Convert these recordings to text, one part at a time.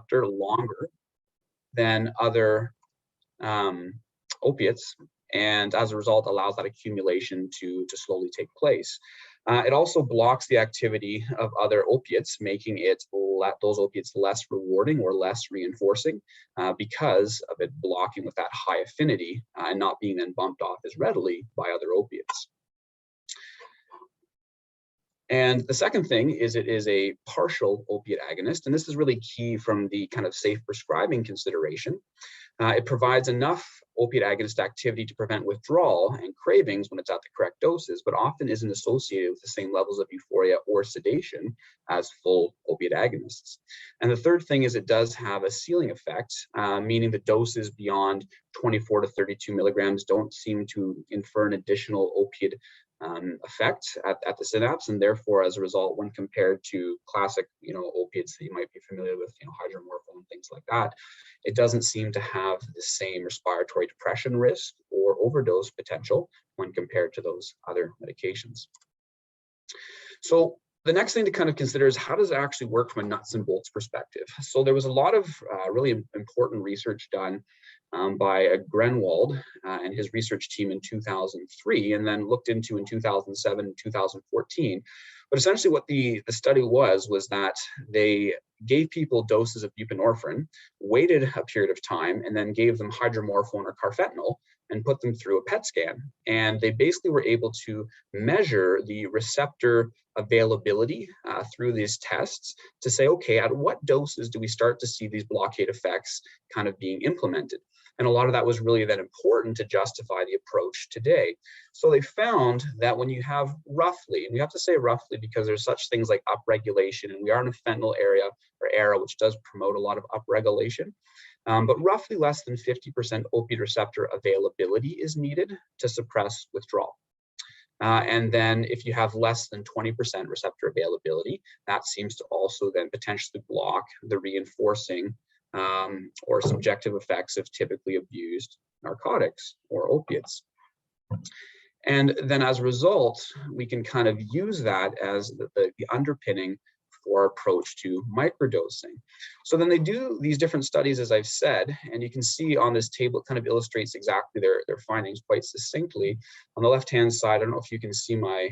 receptor longer than other opiates, and as a result allows that accumulation to slowly take place. It also blocks the activity of other opiates, making those opiates less rewarding or less reinforcing because of it blocking with that high affinity and not being then bumped off as readily by other opiates. And the second thing is it is a partial opiate agonist, and this is really key from the kind of safe prescribing consideration. It provides enough opiate agonist activity to prevent withdrawal and cravings when it's at the correct doses, but often isn't associated with the same levels of euphoria or sedation as full opiate agonists. And the third thing is it does have a ceiling effect, meaning the doses beyond 24 to 32 milligrams don't seem to infer an additional opiate effect at the synapse, and therefore, as a result, when compared to classic, opiates that you might be familiar with, hydromorphone and things like that, it doesn't seem to have the same respiratory depression risk or overdose potential when compared to those other medications. So the next thing to kind of consider is how does it actually work from a nuts and bolts perspective? So there was a lot of really important research done by Grenwald and his research team in 2003, and then looked into in 2007 and 2014. But essentially what the study was that they gave people doses of buprenorphine, waited a period of time, and then gave them hydromorphone or carfentanil and put them through a PET scan. And they basically were able to measure the receptor availability through these tests to say, okay, at what doses do we start to see these blockade effects kind of being implemented? And a lot of that was really then important to justify the approach today. So they found that when you have roughly, and we have to say roughly because there's such things like upregulation, and we are in a fentanyl era which does promote a lot of upregulation, but roughly less than 50% opiate receptor availability is needed to suppress withdrawal. And then if you have less than 20% receptor availability, that seems to also then potentially block the reinforcing or subjective effects of typically abused narcotics or opiates. And then as a result, we can kind of use that as the underpinning for our approach to microdosing. So then they do these different studies, as I've said, and you can see on this table, it kind of illustrates exactly their findings quite succinctly. On the left-hand side, I don't know if you can see my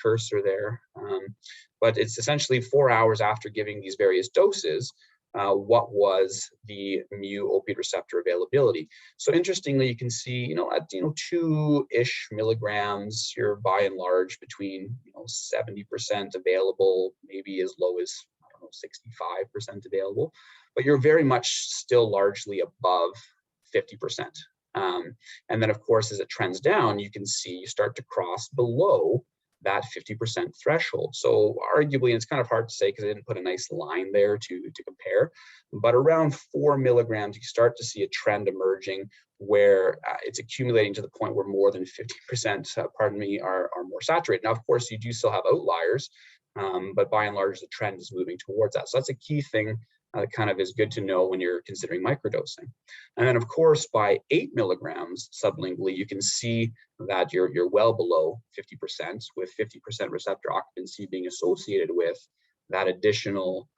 cursor there, but it's essentially 4 hours after giving these various doses, what was the mu opiate receptor availability. So interestingly, you can see, at 2-ish milligrams, you're by and large between 70% available, maybe as low as 65% available, but you're very much still largely above 50%. And then of course, as it trends down, you can see you start to cross below that 50% threshold. So arguably, and it's kind of hard to say because I didn't put a nice line there to compare, but around 4 milligrams, you start to see a trend emerging where it's accumulating to the point where more than 50%, are more saturated. Now, of course, you do still have outliers, but by and large, the trend is moving towards that. So that's a key thing that kind of is good to know when you're considering microdosing. And then of course, by 8 milligrams sublingually, you can see that you're well below 50%, with 50% receptor occupancy being associated with that additional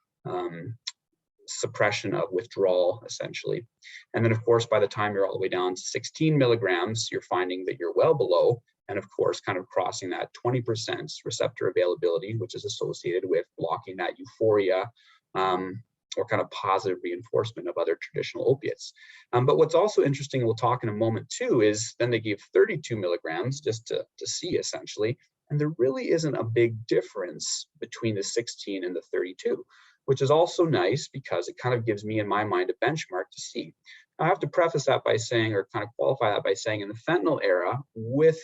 suppression of withdrawal, essentially. And then of course, by the time you're all the way down to 16 milligrams, you're finding that you're well below, and of course, kind of crossing that 20% receptor availability, which is associated with blocking that euphoria, or kind of positive reinforcement of other traditional opiates. But what's also interesting, and we'll talk in a moment too, is then they gave 32 milligrams just to see essentially, and there really isn't a big difference between the 16 and the 32, which is also nice because it kind of gives me in my mind a benchmark to see. I have to preface that by saying, or kind of qualify that by saying, in the fentanyl era, with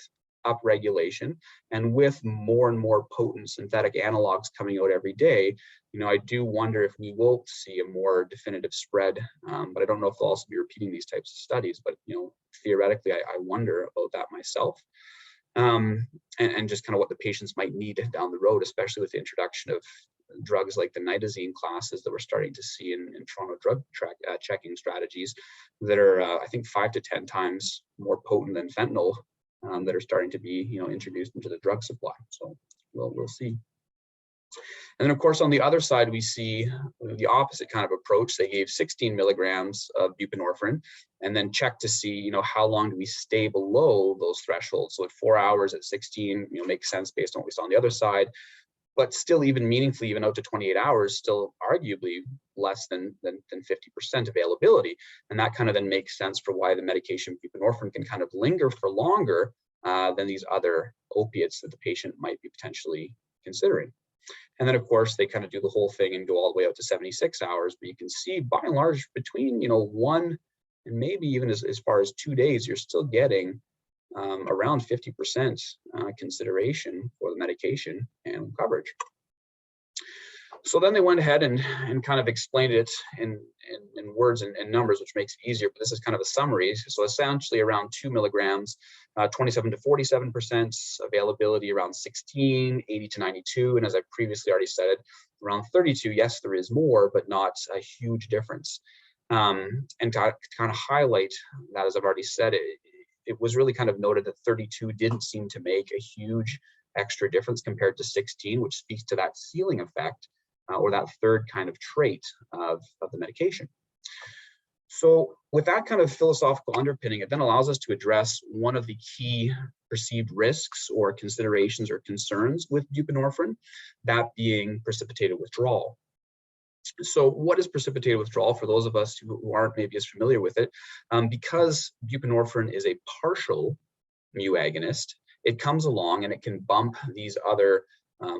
upregulation and with more and more potent synthetic analogs coming out every day, I do wonder if we will see a more definitive spread, but I don't know if they'll also be repeating these types of studies, but theoretically, I wonder about that myself. And just kind of what the patients might need down the road, especially with the introduction of drugs like the nitazene classes that we're starting to see in Toronto drug checking strategies that are, I think, 5 to 10 times more potent than fentanyl, that are starting to be, introduced into the drug supply. So we'll see. And then of course, on the other side, we see the opposite kind of approach. They gave 16 milligrams of buprenorphine and then checked to see, how long do we stay below those thresholds. So at 4 hours at 16, makes sense based on what we saw on the other side, but still even meaningfully, even out to 28 hours, still arguably less than 50% availability. And that kind of then makes sense for why the medication buprenorphine can kind of linger for longer than these other opiates that the patient might be potentially considering. And then of course, they kind of do the whole thing and go all the way out to 76 hours, but you can see by and large between, 1 and maybe even as far as 2 days, you're still getting around 50% consideration for the medication and coverage. So then they went ahead and kind of explained it in words and numbers, which makes it easier, but this is kind of a summary. So essentially around 2 milligrams, 27 to 47% availability, around 16, 80 to 92. And as I previously already said, around 32, yes, there is more, but not a huge difference. And to kind of highlight that, as I've already said, it was really kind of noted that 32 didn't seem to make a huge extra difference compared to 16, which speaks to that ceiling effect or that third kind of trait of the medication. So with that kind of philosophical underpinning, it then allows us to address one of the key perceived risks or considerations or concerns with buprenorphine, that being precipitated withdrawal. So what is precipitated withdrawal for those of us who aren't maybe as familiar with it? Because buprenorphine is a partial mu agonist, it comes along and it can bump these other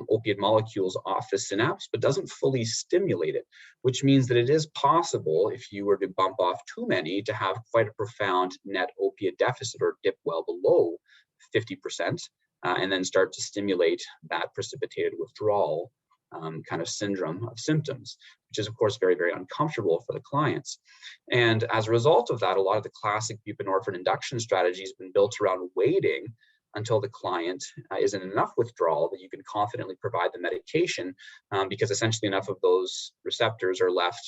opiate molecules off the synapse, but doesn't fully stimulate it, which means that it is possible, if you were to bump off too many, to have quite a profound net opiate deficit or dip well below 50%, and then start to stimulate that precipitated withdrawal kind of syndrome of symptoms, which is of course very, very uncomfortable for the clients. And as a result of that, a lot of the classic buprenorphine induction strategy has been built around waiting until the client is in enough withdrawal that you can confidently provide the medication, because essentially enough of those receptors are left,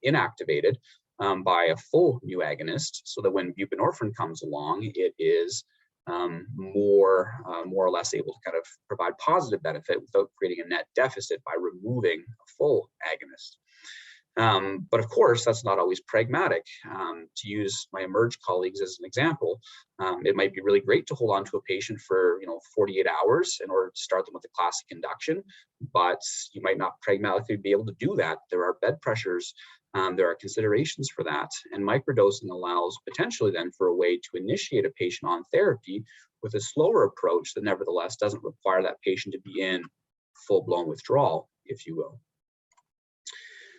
inactivated by a full mu agonist, so that when buprenorphine comes along, it is more or less able to kind of provide positive benefit without creating a net deficit by removing a full agonist. But of course, that's not always pragmatic. To use my emerge colleagues as an example, it might be really great to hold on to a patient for 48 hours in order to start them with the classic induction, but you might not pragmatically be able to do that. There are bed pressures, there are considerations for that, and microdosing allows potentially then for a way to initiate a patient on therapy with a slower approach that nevertheless doesn't require that patient to be in full-blown withdrawal, if you will.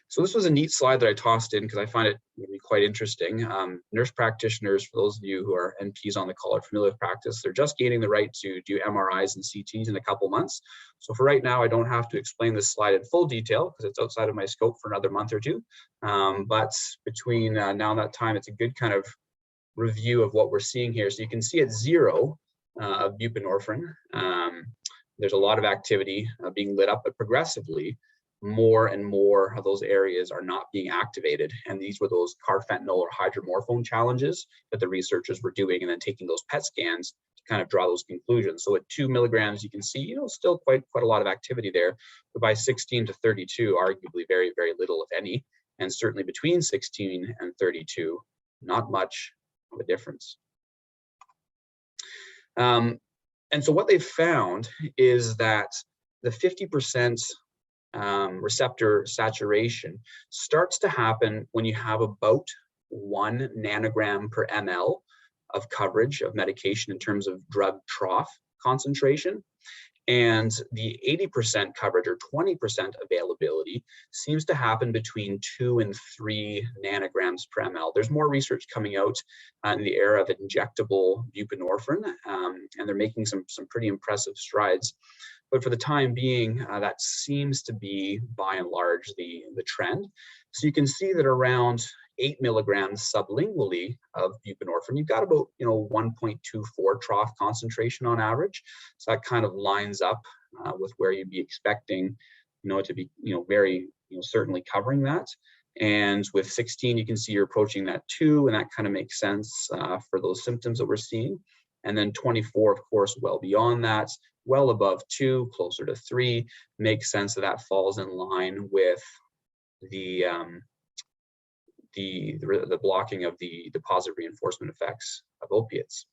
So this was a neat slide that I tossed in because I find it really quite interesting. Nurse practitioners, for those of you who are NPs on the call, are familiar with practice. They're just gaining the right to do MRIs and CTs in a couple months. So for right now, I don't have to explain this slide in full detail because it's outside of my scope for another month or two. But between now and that time, it's a good kind of review of what we're seeing here. So you can see at 0 of buprenorphine, there's a lot of activity being lit up, but progressively, more and more of those areas are not being activated. And these were those carfentanil or hydromorphone challenges that the researchers were doing and then taking those PET scans to kind of draw those conclusions. So at 2 milligrams, you can see, still quite a lot of activity there. But by 16 to 32, arguably very, very little, if any. And certainly between 16 and 32, not much of a difference. And so what they've found is that the 50% receptor saturation starts to happen when you have about 1 nanogram per ml of coverage of medication in terms of drug trough concentration. And the 80% coverage or 20% availability seems to happen between 2 and 3 nanograms per ml. There's more research coming out in the era of injectable buprenorphine, and they're making some pretty impressive strides. But for the time being, that seems to be, by and large, the trend. So you can see that around 8 milligrams sublingually of buprenorphine, you've got about 1.24 trough concentration on average. So that kind of lines up with where you'd be expecting, to be, very, certainly covering that. And with 16, you can see you're approaching that 2, and that kind of makes sense for those symptoms that we're seeing. And then 24, of course, well beyond that. well above 2, closer to 3, makes sense that that falls in line with the blocking of the positive reinforcement effects of opiates.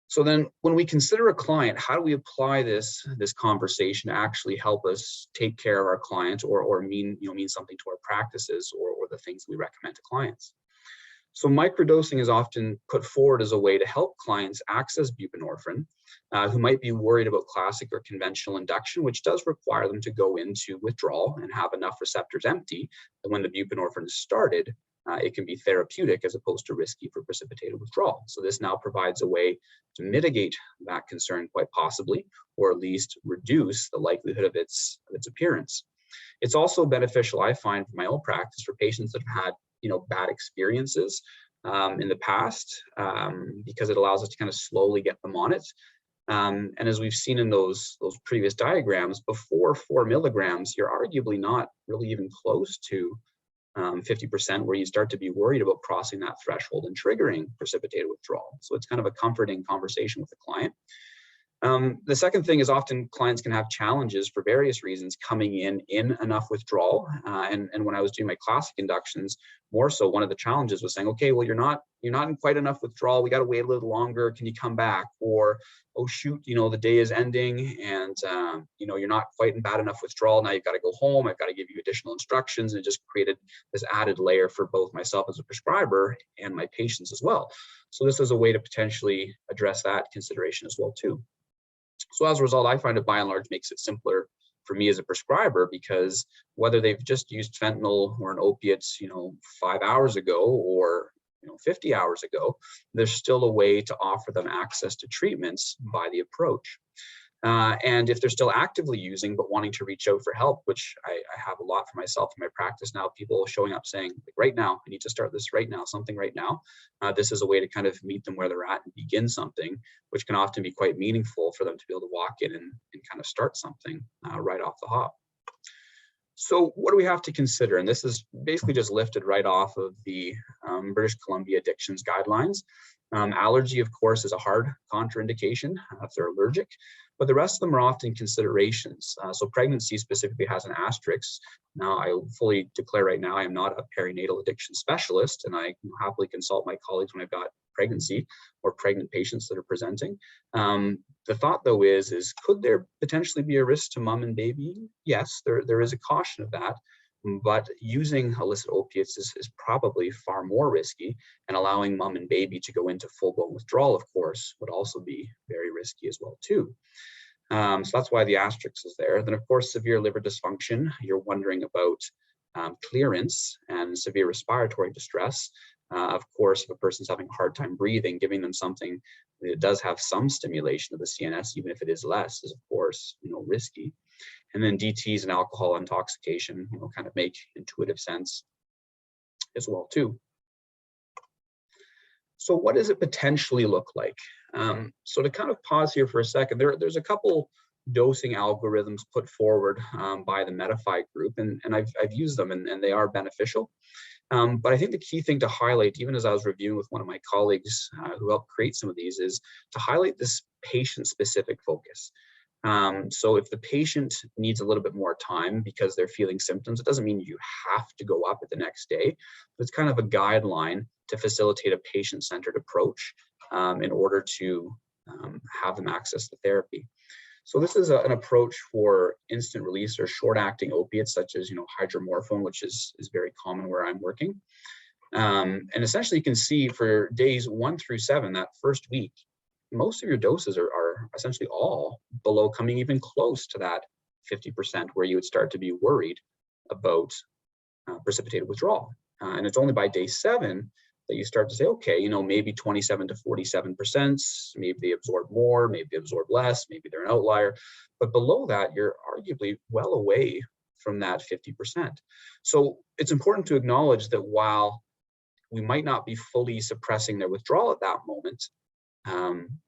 So then when we consider a client, how do we apply this conversation to actually help us take care of our clients or mean something to our practices or the things we recommend to clients? So microdosing is often put forward as a way to help clients access buprenorphine who might be worried about classic or conventional induction, which does require them to go into withdrawal and have enough receptors empty that when the buprenorphine is started, it can be therapeutic as opposed to risky for precipitated withdrawal. So this now provides a way to mitigate that concern quite possibly, or at least reduce the likelihood of its appearance. It's also beneficial, I find, for my own practice for patients that have had bad experiences in the past, because it allows us to kind of slowly get them on it. And as we've seen in those previous diagrams, before 4 milligrams, you're arguably not really even close to 50% where you start to be worried about crossing that threshold and triggering precipitated withdrawal. So it's kind of a comforting conversation with the client. The second thing is often clients can have challenges for various reasons coming in enough withdrawal. And when I was doing my classic inductions, more so one of the challenges was saying, okay, well, you're not in quite enough withdrawal. We got to wait a little longer. Can you come back? Or, oh, shoot, the day is ending and, you're not quite in bad enough withdrawal. Now you've got to go home. I've got to give you additional instructions. And it just created this added layer for both myself as a prescriber and my patients as well. So this is a way to potentially address that consideration as well, too. So as a result, I find it by and large makes it simpler for me as a prescriber, because whether they've just used fentanyl or an opiate, 5 hours ago or 50 hours ago, there's still a way to offer them access to treatments by the approach. And if they're still actively using but wanting to reach out for help, which I have a lot for myself in my practice now, people showing up saying, like, right now, I need to start this right now, something right now. This is a way to kind of meet them where they're at and begin something, which can often be quite meaningful for them to be able to walk in and kind of start something right off the hop. So what do we have to consider? And this is basically just lifted right off of the British Columbia Addictions Guidelines. Allergy, of course, is a hard contraindication if they're allergic, but the rest of them are often considerations. So pregnancy specifically has an asterisk. Now, I fully declare right now I am not a perinatal addiction specialist, and I happily consult my colleagues when I've got pregnancy or pregnant patients that are presenting. The thought, though, is could there potentially be a risk to mom and baby? Yes, there is a caution of that. But using illicit opiates is probably far more risky, and allowing mom and baby to go into full-blown withdrawal, of course, would also be very risky as well, too. So that's why the asterisk is there. Then, of course, severe liver dysfunction. You're wondering about clearance and severe respiratory distress. Of course, if a person's having a hard time breathing, giving them something that does have some stimulation of the CNS, even if it is less, is of course, risky. And then DTs and alcohol intoxication, kind of make intuitive sense as well, too. So what does it potentially look like? So to kind of pause here for a second, there's a couple dosing algorithms put forward by the Medify group, and I've used them, and they are beneficial. But I think the key thing to highlight, even as I was reviewing with one of my colleagues who helped create some of these, is to highlight this patient-specific focus. So if the patient needs a little bit more time because they're feeling symptoms, it doesn't mean you have to go up at the next day, but it's kind of a guideline to facilitate a patient-centered approach in order to have them access the therapy. So this is an approach for instant release or short-acting opiates, such as hydromorphone, which is very common where I'm working. And essentially, you can see for days 1 through 7, that first week, most of your doses are essentially all below, coming even close to that 50%, where you would start to be worried about precipitated withdrawal. And it's only by day 7 that you start to say, okay, maybe 27 to 47%, maybe they absorb more, maybe they absorb less, maybe they're an outlier. But below that, you're arguably well away from that 50%. So it's important to acknowledge that while we might not be fully suppressing their withdrawal at that moment,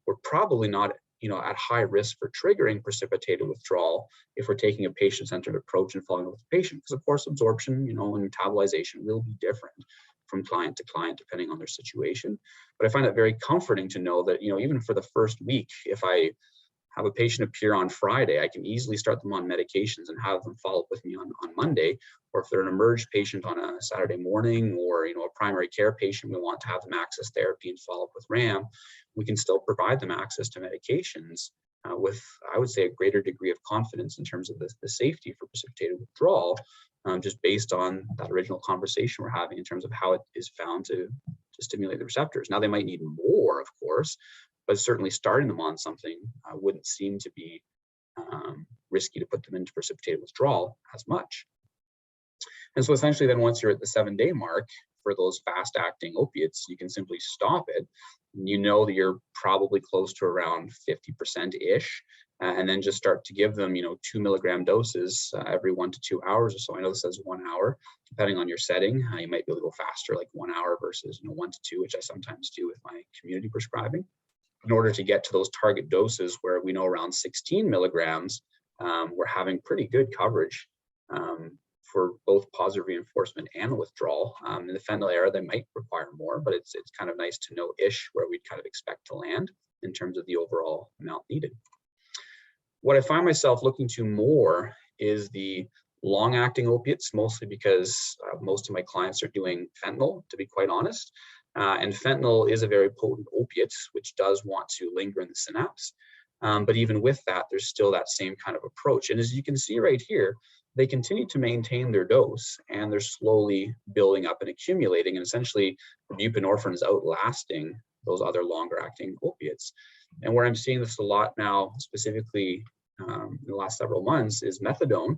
we're probably not at high risk for triggering precipitated withdrawal if we're taking a patient-centered approach and following up with the patient, because of course absorption and metabolization will be different from client to client depending on their situation. But I find it very comforting to know that even for the first week, if I have a patient appear on Friday, I can easily start them on medications and have them follow up with me on Monday. Or if they're an emerged patient on a Saturday morning, or a primary care patient, we want to have them access therapy and follow up with RAM, we can still provide them access to medications with, I would say, a greater degree of confidence in terms of the safety for precipitated withdrawal, just based on that original conversation we're having in terms of how it is found to stimulate the receptors. Now, they might need more, of course, but certainly starting them on something wouldn't seem to be risky to put them into precipitated withdrawal as much. And so essentially then, once you're at the 7-day mark for those fast acting opiates, you can simply stop it. You know that you're probably close to around 50%-ish, and then just start to give them, 2 milligram doses every 1 to 2 hours or so. I know this says 1 hour, depending on your setting. You might be able to go faster, like 1 hour versus 1 to 2, which I sometimes do with my community prescribing, in order to get to those target doses where we know around 16 milligrams, we're having pretty good coverage for both positive reinforcement and withdrawal. In the fentanyl era, they might require more, but it's kind of nice to know-ish where we'd kind of expect to land in terms of the overall amount needed. What I find myself looking to more is the long-acting opiates, mostly because most of my clients are doing fentanyl, to be quite honest. And fentanyl is a very potent opiate, which does want to linger in the synapse. But even with that, there's still that same kind of approach. And as you can see right here, they continue to maintain their dose, and they're slowly building up and accumulating. And essentially, buprenorphine is outlasting those other longer acting opiates. And where I'm seeing this a lot now, specifically in the last several months, is methadone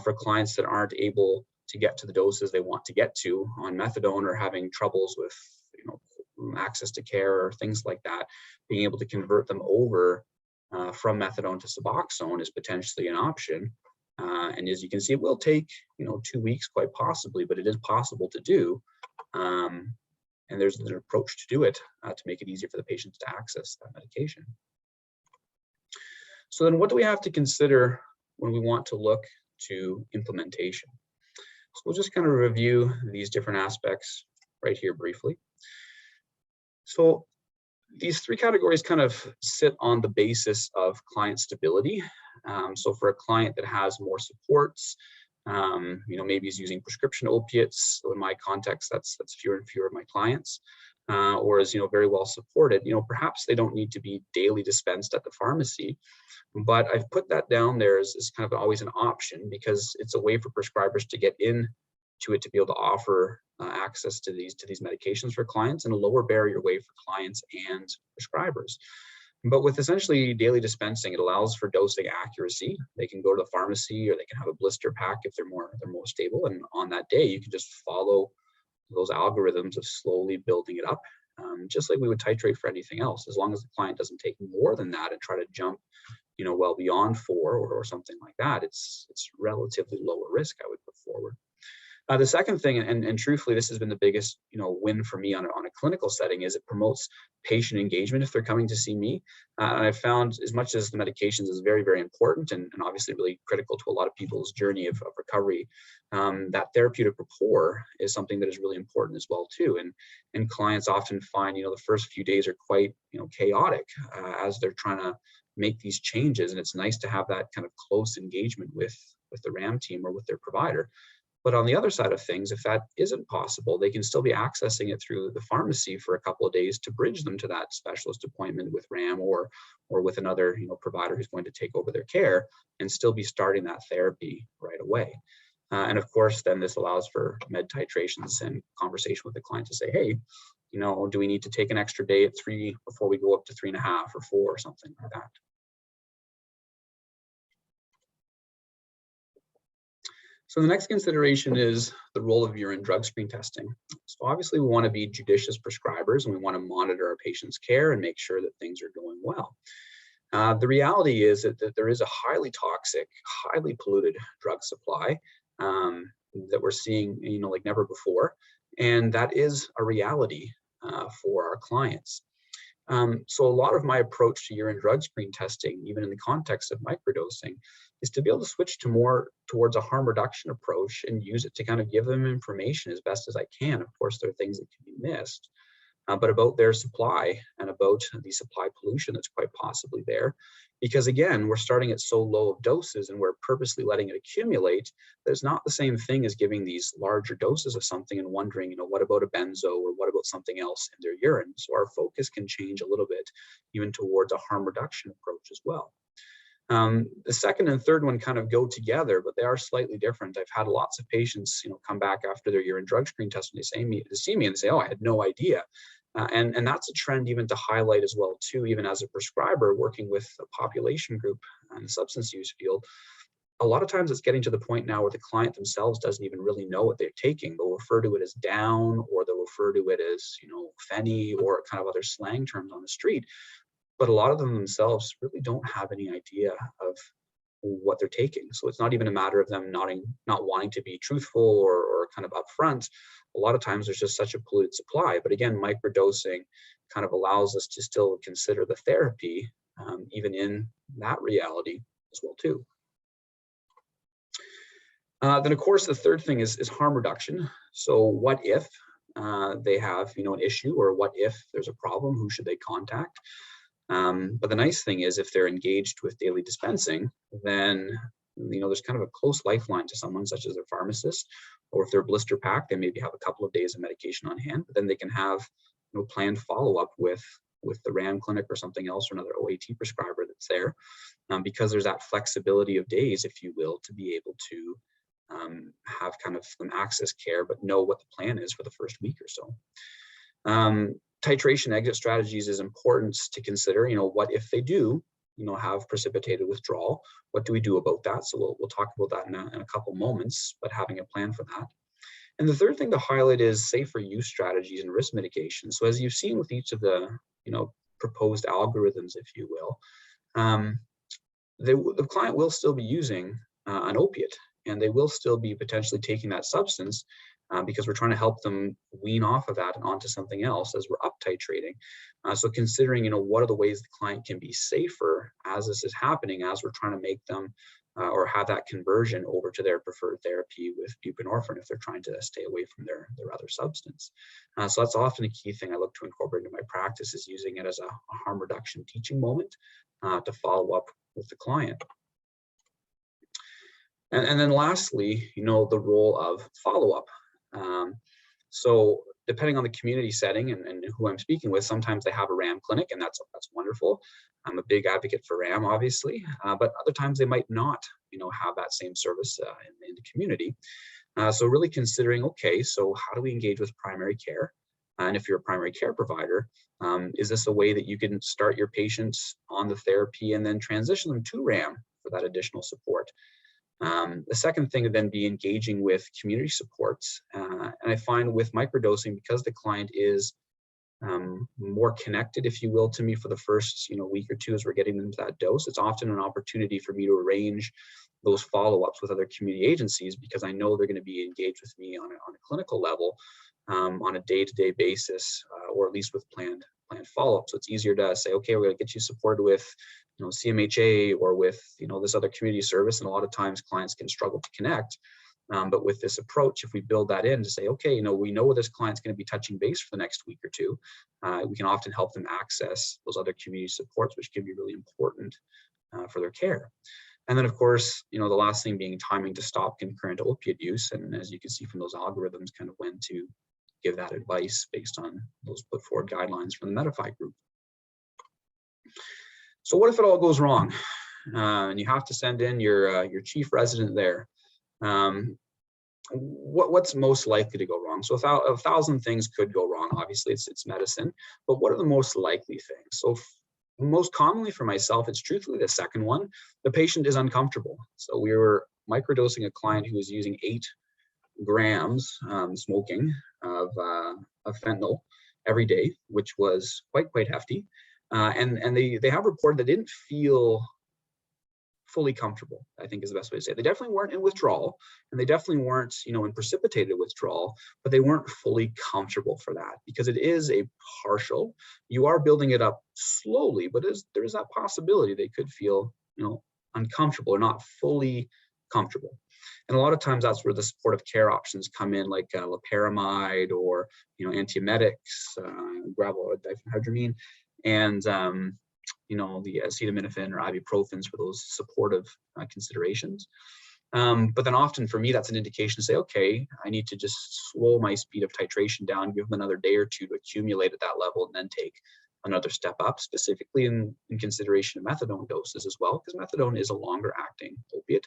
for clients that aren't able to get to the doses they want to get to on methadone, or having troubles with access to care or things like that. Being able to convert them over from methadone to Suboxone is potentially an option. And as you can see, it will take 2 weeks, quite possibly, but it is possible to do. And there's an approach to do it to make it easier for the patients to access that medication. So then what do we have to consider when we want to look to implementation? So we'll just kind of review these different aspects right here briefly. So these 3 categories kind of sit on the basis of client stability. So for a client that has more supports, maybe is using prescription opiates. So in my context, that's fewer and fewer of my clients, or is very well supported. Perhaps they don't need to be daily dispensed at the pharmacy, but I've put that down there as kind of always an option, because it's a way for prescribers to get in to it, to be able to offer access to these medications for clients, and a lower barrier way for clients and prescribers. But with essentially daily dispensing, it allows for dosing accuracy. They can go to the pharmacy, or they can have a blister pack if they're more stable. And on that day, you can just follow those algorithms of slowly building it up, just like we would titrate for anything else. As long as the client doesn't take more than that and try to jump, well beyond 4 or something like that, it's relatively lower risk, I would put forward. The second thing, and truthfully, this has been the biggest win for me on a clinical setting, is it promotes patient engagement if they're coming to see me. And I've found, as much as the medications is very, very important and obviously really critical to a lot of people's journey of recovery, that therapeutic rapport is something that is really important as well too. And clients often find the first few days are quite chaotic as they're trying to make these changes, and it's nice to have that kind of close engagement with the RAM team or with their provider. But on the other side of things, if that isn't possible, they can still be accessing it through the pharmacy for a couple of days to bridge them to that specialist appointment with RAM or with another provider who's going to take over their care, and still be starting that therapy right away. And of course, then this allows for med titrations and conversation with the client to say, hey, do we need to take an extra day at 3 before we go up to 3.5 or 4 or something like that? So the next consideration is the role of urine drug screen testing. So obviously we want to be judicious prescribers, and we want to monitor our patients' care and make sure that things are going well. The reality is that there is a highly toxic, highly polluted drug supply that we're seeing, like never before. And that is a reality for our clients. So a lot of my approach to urine drug screen testing, even in the context of microdosing, is to be able to switch to more towards a harm reduction approach and use it to kind of give them information as best as I can. Of course, there are things that can be missed, but about their supply and about the supply pollution that's quite possibly there. Because again, we're starting at so low of doses and we're purposely letting it accumulate. There's not the same thing as giving these larger doses of something and wondering, what about a benzo or what about something else in their urine? So our focus can change a little bit, even towards a harm reduction approach as well. The second and third one kind of go together, but they are slightly different. I've had lots of patients, come back after their urine drug screen test and they see me and they say, "Oh, I had no idea." And that's a trend even to highlight as well too, even as a prescriber working with a population group in the substance use field. A lot of times it's getting to the point now where the client themselves doesn't even really know what they're taking. They'll refer to it as down, or they'll refer to it as, Phenny, or kind of other slang terms on the street. But a lot of them themselves really don't have any idea of what they're taking. So it's not even a matter of them not wanting to be truthful or kind of upfront. A lot of times there's just such a polluted supply. But again, microdosing kind of allows us to still consider the therapy, even in that reality as well too. Then of course, the third thing is harm reduction. So what if they have, an issue, or what if there's a problem, who should they contact? But the nice thing is, if they're engaged with daily dispensing, then there's kind of a close lifeline to someone such as their pharmacist, or if they're blister packed, they maybe have a couple of days of medication on hand, but then they can have planned follow-up with the RAM clinic or something else, or another OAT prescriber that's there, because there's that flexibility of days, if you will, to be able to have kind of some access care, but know what the plan is for the first week or so. Titration exit strategies is important to consider. What if they do, have precipitated withdrawal? What do we do about that? So we'll talk about that in a couple moments, but having a plan for that. And the third thing to highlight is safer use strategies and risk mitigation. So as you've seen with each of the, proposed algorithms, if you will, the client will still be using an opiate, and they will still be potentially taking that substance, because we're trying to help them wean off of that and onto something else as we're up titrating. So considering, what are the ways the client can be safer as this is happening, as we're trying to make them or have that conversion over to their preferred therapy with buprenorphine if they're trying to stay away from their other substance. So that's often a key thing I look to incorporate into my practice, is using it as a harm reduction teaching moment to follow up with the client. And then lastly, the role of follow-up. So depending on the community setting and who I'm speaking with, sometimes they have a RAM clinic, and that's wonderful. I'm a big advocate for RAM, obviously, but other times they might not, have that same service in the community. So really considering, okay, so how do we engage with primary care? And if you're a primary care provider, is this a way that you can start your patients on the therapy and then transition them to RAM for that additional support? The second thing would then be engaging with community supports. And I find with microdosing, because the client is more connected, if you will, to me for the first week or two as we're getting them to that dose, it's often an opportunity for me to arrange those follow-ups with other community agencies, because I know they're going to be engaged with me on a clinical level on a day-to-day basis, or at least with planned follow-up. So it's easier to say, okay, we're going to get you supported with CMHA or with this other community service, and a lot of times clients can struggle to connect. But with this approach, if we build that in to say, okay, we know where this client's going to be touching base for the next week or two, we can often help them access those other community supports, which can be really important for their care. And then, of course, the last thing being timing to stop concurrent opiate use. And as you can see from those algorithms, kind of when to give that advice based on those put forward guidelines from the Medify group. So what if it all goes wrong and you have to send in your chief resident there? What's most likely to go wrong? So a thousand things could go wrong. Obviously, it's medicine, but what are the most likely things? So most commonly for myself, it's truthfully the second one. The patient is uncomfortable. So we were microdosing a client who was using 8 grams smoking of fentanyl every day, which was quite hefty. And they have reported they didn't feel fully comfortable, I think is the best way to say it. They definitely weren't in withdrawal, and they definitely weren't, in precipitated withdrawal, but they weren't fully comfortable for that, because it is a partial. You are building it up slowly, but there is that possibility they could feel, uncomfortable or not fully comfortable. And a lot of times that's where the supportive care options come in, like loperamide or antiemetics, gravel diphenhydramine, and the acetaminophen or ibuprofens for those supportive considerations. But then often for me, that's an indication to say, okay, I need to just slow my speed of titration down, give them another day or two to accumulate at that level, and then take another step up, specifically in consideration of methadone doses as well, because methadone is a longer acting opiate.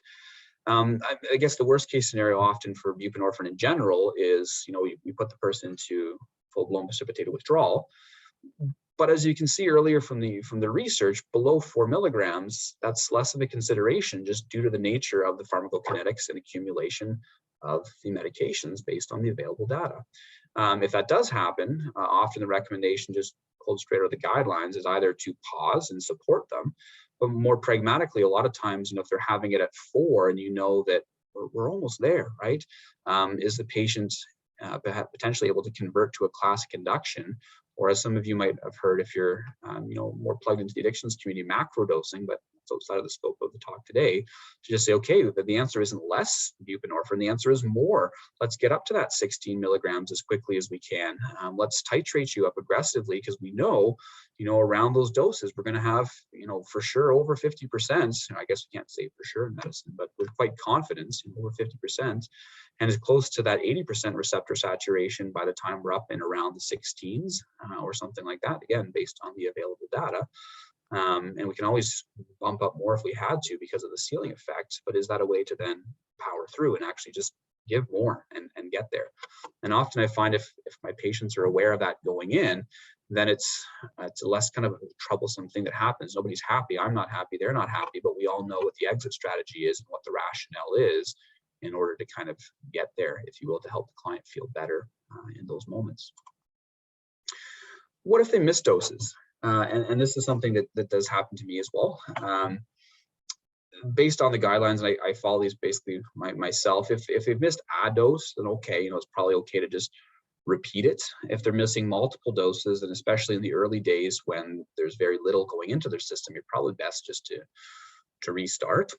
I guess the worst case scenario often for buprenorphine in general is, we put the person into full-blown precipitated withdrawal. But as you can see earlier from the research, below 4 milligrams, that's less of a consideration just due to the nature of the pharmacokinetics and accumulation of the medications based on the available data. If that does happen, often the recommendation, just pulled straight out of the guidelines, is either to pause and support them, but more pragmatically, a lot of times, if they're having it at 4 and that we're almost there, right? Is the patient potentially able to convert to a classic induction? Or as some of you might have heard, if you're more plugged into the addictions community, macrodosing, but it's outside of the scope of the talk today, to just say, okay, the answer isn't less buprenorphine, the answer is more. Let's get up to that 16 milligrams as quickly as we can. Let's titrate you up aggressively, because we know, around those doses, we're going to have, for sure over 50%. I guess we can't say for sure in medicine, but with quite confidence, over 50%. And as close to that 80% receptor saturation by the time we're up in around the 16s or something like that, again, based on the available data. And we can always bump up more if we had to because of the ceiling effect, but is that a way to then power through and actually just give more and get there? And often I find if my patients are aware of that going in, then it's a less kind of a troublesome thing that happens. Nobody's happy, I'm not happy, they're not happy, but we all know what the exit strategy is and what the rationale is in order to kind of get there, if you will, to help the client feel better in those moments. What if they miss doses? And this is something that does happen to me as well. Based on the guidelines, I follow these basically myself. If they've missed a dose, then okay, it's probably okay to just repeat it. If they're missing multiple doses, and especially in the early days when there's very little going into their system, you're probably best just to restart.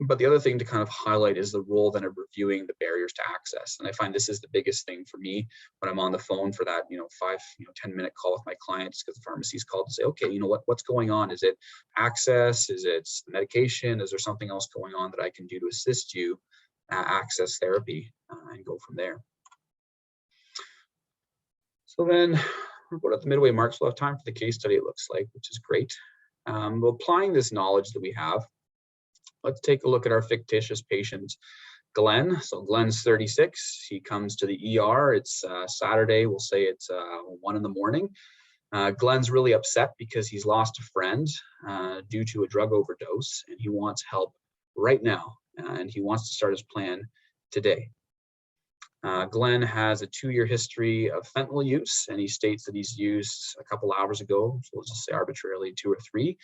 But the other thing to kind of highlight is the role then of reviewing the barriers to access. And I find this is the biggest thing for me when I'm on the phone for that, 10-minute call with my clients, because the pharmacy's called to say, okay, what's going on? Is it access? Is it medication? Is there something else going on that I can do to assist you access therapy and go from there? So then we're about at the midway mark, so we'll have time for the case study, it looks like, which is great. Applying this knowledge that we have, let's take a look at our fictitious patient, Glenn. So Glenn's 36. He comes to the ER. It's Saturday. We'll say it's 1 in the morning. Glenn's really upset because he's lost a friend due to a drug overdose, and he wants help right now. And he wants to start his plan today. Glenn has a 2-year history of fentanyl use, and he states that he's used a couple hours ago, so we'll just say arbitrarily 2 or 3,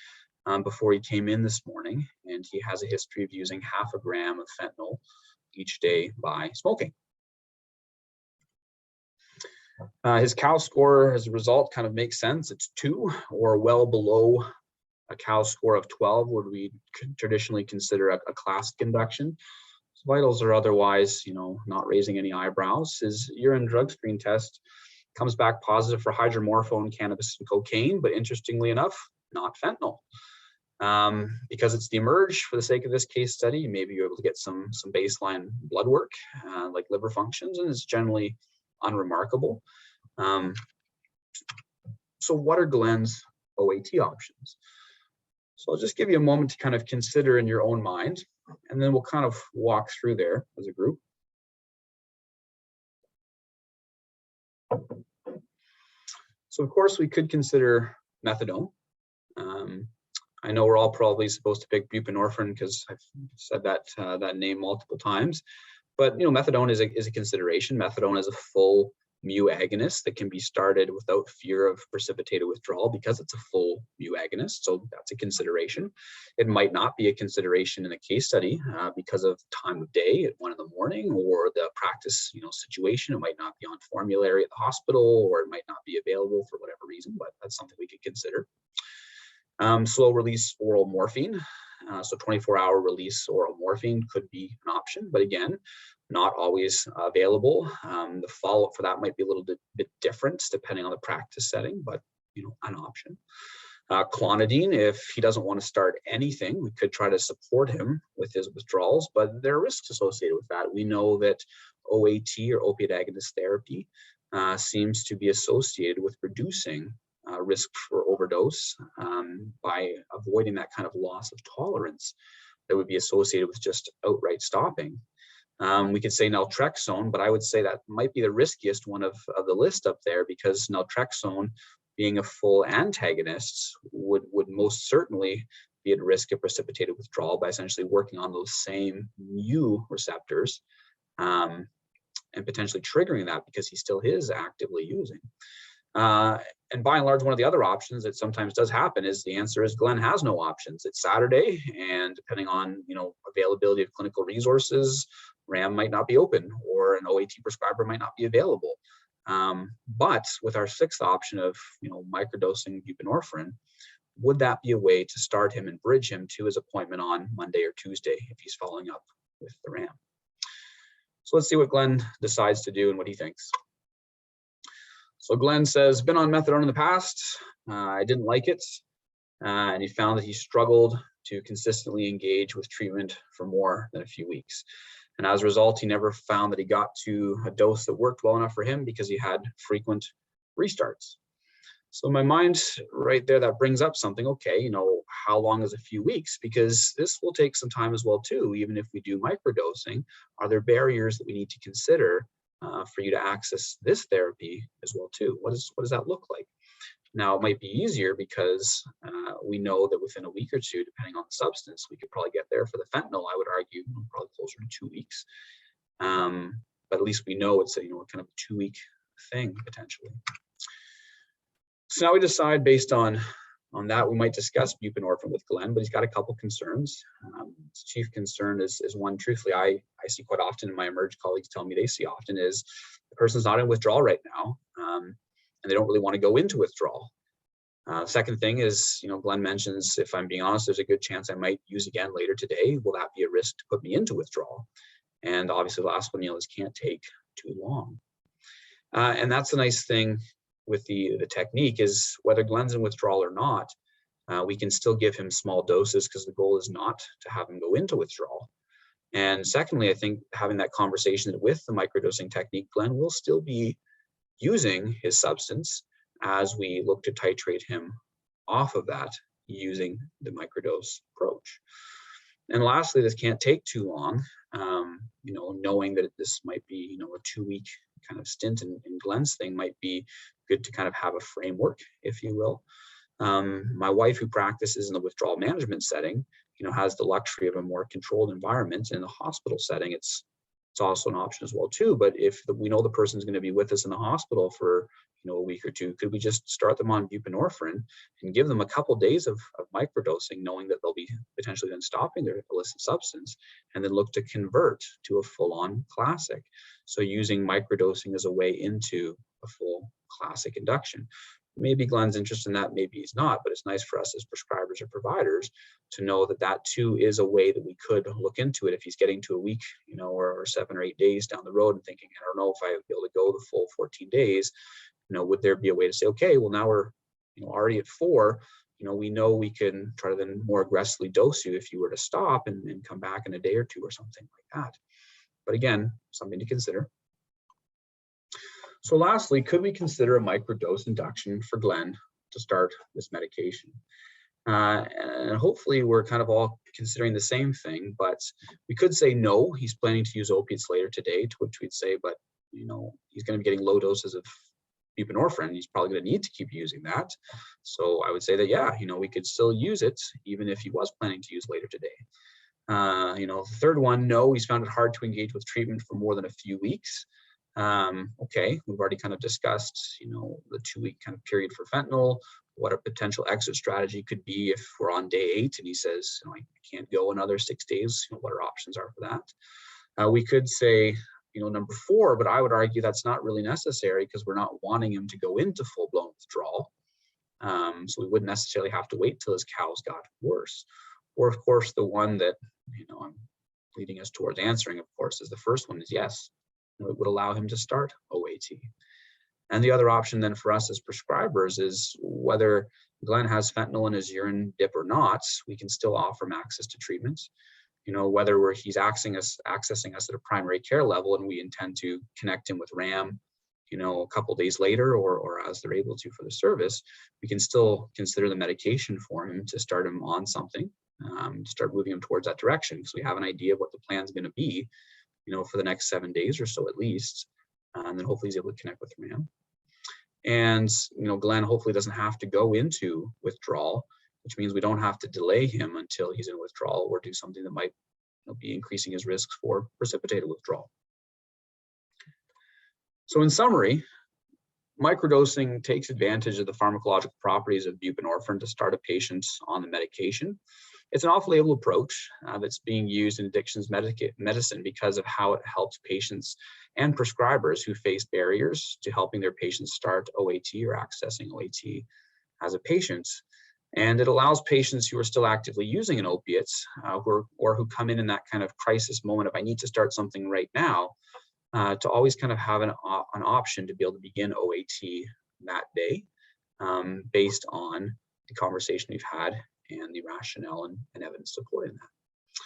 before he came in this morning, and he has a history of using 0.5 gram of fentanyl each day by smoking. His COW score as a result kind of makes sense. It's 2, or well below a COW score of 12 would we traditionally consider a classic induction. His vitals are otherwise, not raising any eyebrows. His urine drug screen test comes back positive for hydromorphone, cannabis, and cocaine, but interestingly enough, not fentanyl. Because it's the emerge, for the sake of this case study, maybe you're able to get some baseline blood work, like liver functions, and it's generally unremarkable. So what are Glenn's OAT options? So I'll just give you a moment to kind of consider in your own mind, and then we'll kind of walk through there as a group. So of course we could consider methadone. I know we're all probably supposed to pick buprenorphine because I've said that name multiple times, but methadone is a consideration. Methadone is a full mu agonist that can be started without fear of precipitated withdrawal because it's a full mu agonist, so that's a consideration. It might not be a consideration in a case study because of time of day at 1 in the morning, or the practice situation. It might not be on formulary at the hospital, or it might not be available for whatever reason, but that's something we could consider. Slow release oral morphine. So 24-hour release oral morphine could be an option, but again, not always available. The follow-up for that might be a little bit different depending on the practice setting, but an option. Clonidine, if he doesn't want to start anything, we could try to support him with his withdrawals, but there are risks associated with that. We know that OAT, or opiate agonist therapy, seems to be associated with reducing risk for overdose by avoiding that kind of loss of tolerance that would be associated with just outright stopping. We could say naltrexone, but I would say that might be the riskiest one of the list up there, because naltrexone, being a full antagonist, would most certainly be at risk of precipitated withdrawal by essentially working on those same mu receptors and potentially triggering that because he still is actively using. And by and large, one of the other options that sometimes does happen is the answer is Glenn has no options. It's Saturday, and depending on availability of clinical resources, RAM might not be open, or an OAT prescriber might not be available. But with our sixth option of microdosing buprenorphine, would that be a way to start him and bridge him to his appointment on Monday or Tuesday if he's following up with the RAM? So let's see what Glenn decides to do and what he thinks. So Glenn says, been on methadone in the past. I didn't like it. And he found that he struggled to consistently engage with treatment for more than a few weeks. And as a result, he never found that he got to a dose that worked well enough for him because he had frequent restarts. So in my mind right there, that brings up something. Okay, how long is a few weeks? Because this will take some time as well too. Even if we do microdosing, are there barriers that we need to consider for you to access this therapy as well too? What does that look like? Now, it might be easier because we know that within a week or two, depending on the substance, we could probably get there. For the fentanyl, I would argue probably closer to 2 weeks. But at least we know it's a kind of a 2-week thing potentially. So now we decide based on that, we might discuss buprenorphine with Glenn, but he's got a couple concerns. His chief concern is one, truthfully, I see quite often, and my emerge colleagues tell me they see often, is the person's not in withdrawal right now, and they don't really want to go into withdrawal. Second thing is, Glenn mentions, if I'm being honest, there's a good chance I might use again later today. Will that be a risk to put me into withdrawal? And obviously the last one, this can't take too long. And that's the nice thing with the technique, is whether Glenn's in withdrawal or not, we can still give him small doses, because the goal is not to have him go into withdrawal. And secondly, I think having that conversation with the microdosing technique, Glenn will still be using his substance as we look to titrate him off of that using the microdose approach. And lastly, this can't take too long, knowing that this might be, a 2-week kind of stint in Glenn's thing might be good to kind of have a framework, if you will. My wife, who practices in the withdrawal management setting, has the luxury of a more controlled environment. In the hospital setting, it's also an option as well too. But if we know the person's going to be with us in the hospital for a week or two, could we just start them on buprenorphine and give them a couple days of microdosing, knowing that they'll be potentially then stopping their illicit substance, and then look to convert to a full-on classic? So using microdosing as a way into a full classic induction. Maybe Glenn's interested in that, maybe he's not, but it's nice for us as prescribers or providers to know that that too is a way that we could look into it. If he's getting to a week, or 7 or 8 days down the road and thinking, I don't know if I would be able to go the full 14 days, would there be a way to say, okay, well, now we're, already at 4, we know we can try to then more aggressively dose you if you were to stop and come back in a day or 2 or something like that. But again, something to consider. So lastly, could we consider a microdose induction for Glenn to start this medication? And hopefully we're kind of all considering the same thing, but we could say no, he's planning to use opiates later today, to which we'd say, but he's going to be getting low doses of buprenorphine. He's probably going to need to keep using that. So I would say that, yeah, we could still use it even if he was planning to use later today. The third one, no, he's found it hard to engage with treatment for more than a few weeks. Okay, we've already kind of discussed, the 2-week kind of period for fentanyl, what a potential exit strategy could be if we're on day 8 and he says, I can't go another 6 days, what our options are for that. We could say, number 4, but I would argue that's not really necessary because we're not wanting him to go into full-blown withdrawal. So we wouldn't necessarily have to wait till his cows got worse. Or of course, the one that, I'm leading us towards answering, of course, is the first one is yes. It would allow him to start OAT. And the other option then for us as prescribers is whether Glenn has fentanyl in his urine dip or not, we can still offer him access to treatment. Whether he's accessing us at a primary care level and we intend to connect him with RAM, a couple days later or as they're able to for the service, we can still consider the medication for him to start him on something, to start moving him towards that direction, because we have an idea of what the plan's going to be, for the next 7 days or so at least. And then hopefully he's able to connect with RAM. And, Glenn hopefully doesn't have to go into withdrawal, which means we don't have to delay him until he's in withdrawal or do something that might be increasing his risks for precipitated withdrawal. So in summary, microdosing takes advantage of the pharmacological properties of buprenorphine to start a patient on the medication. It's an off-label approach that's being used in addictions medicine because of how it helps patients and prescribers who face barriers to helping their patients start OAT or accessing OAT as a patient. And it allows patients who are still actively using an opiate who come in that kind of crisis moment of I need to start something right now, to always kind of have an option to be able to begin OAT that day, based on the conversation we've had and the rationale and evidence supporting that.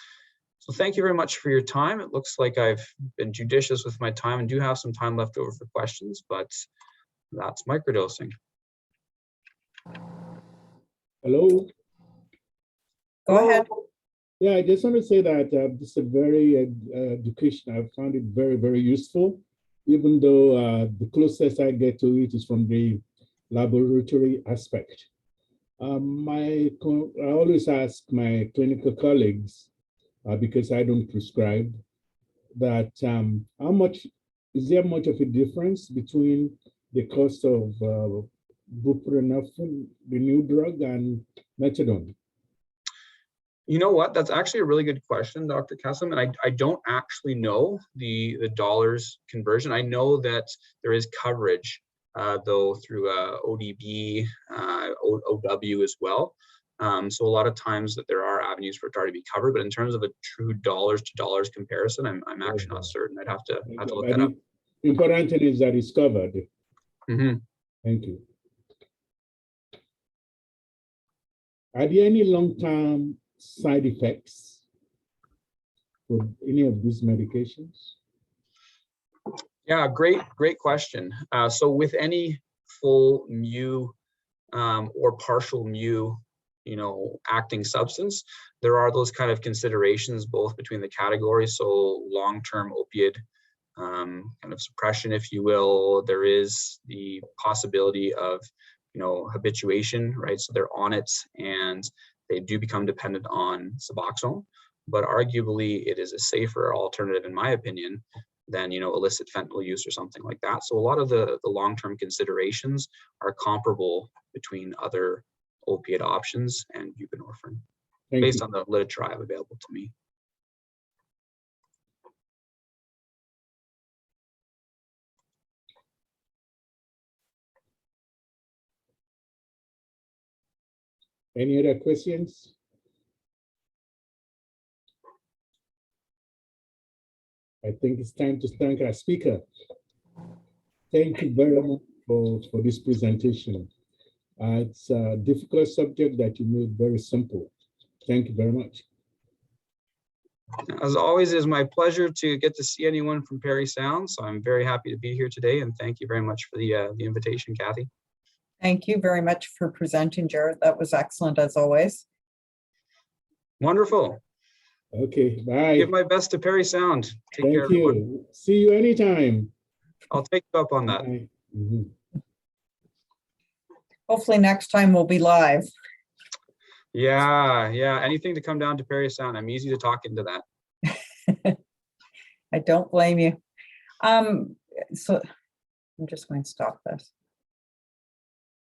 So thank you very much for your time. It looks like I've been judicious with my time and do have some time left over for questions, but that's microdosing. Hello. Go ahead. Yeah, I just want to say that this is a very education. I found it very, very useful, even though the closest I get to it is from the laboratory aspect. I always ask my clinical colleagues, because I don't prescribe, that is there much of a difference between the cost of Buprenorphine, the new drug, and methadone? You know what? That's actually a really good question, Dr. Kassam, and I don't actually know the dollars conversion. I know that there is coverage, though, through ODB, OW as well. So a lot of times that there are avenues for it to already be covered, but in terms of a true dollars to dollars comparison, I'm actually not certain. I'd have to look that up. The important thing is that it's covered. Mm-hmm. Thank you. Are there any long-term side effects for any of these medications? Yeah, great question. So with any full mu or partial mu, acting substance, there are those kind of considerations both between the categories. So long-term opiate kind of suppression, if you will. There is the possibility of habituation, right? So they're on it and they do become dependent on Suboxone, but arguably it is a safer alternative, in my opinion, than illicit fentanyl use or something like that. So a lot of the long-term considerations are comparable between other opiate options and buprenorphine, based on the literature I have available to me. Any other questions? I think it's time to thank our speaker. Thank you very much for this presentation. It's a difficult subject that you made very simple. Thank you very much. As always, it is my pleasure to get to see anyone from Parry Sound. So I'm very happy to be here today, and thank you very much for the invitation, Kathy. Thank you very much for presenting, Jared. That was excellent as always. Wonderful. Okay, bye. Give my best to Parry Sound. Take care, Thank you. everyone. See you anytime. I'll take you up on that. Mm-hmm. Hopefully next time we'll be live. Yeah. Anything to come down to Parry Sound. I'm easy to talk into that. I don't blame you. So I'm just going to stop this.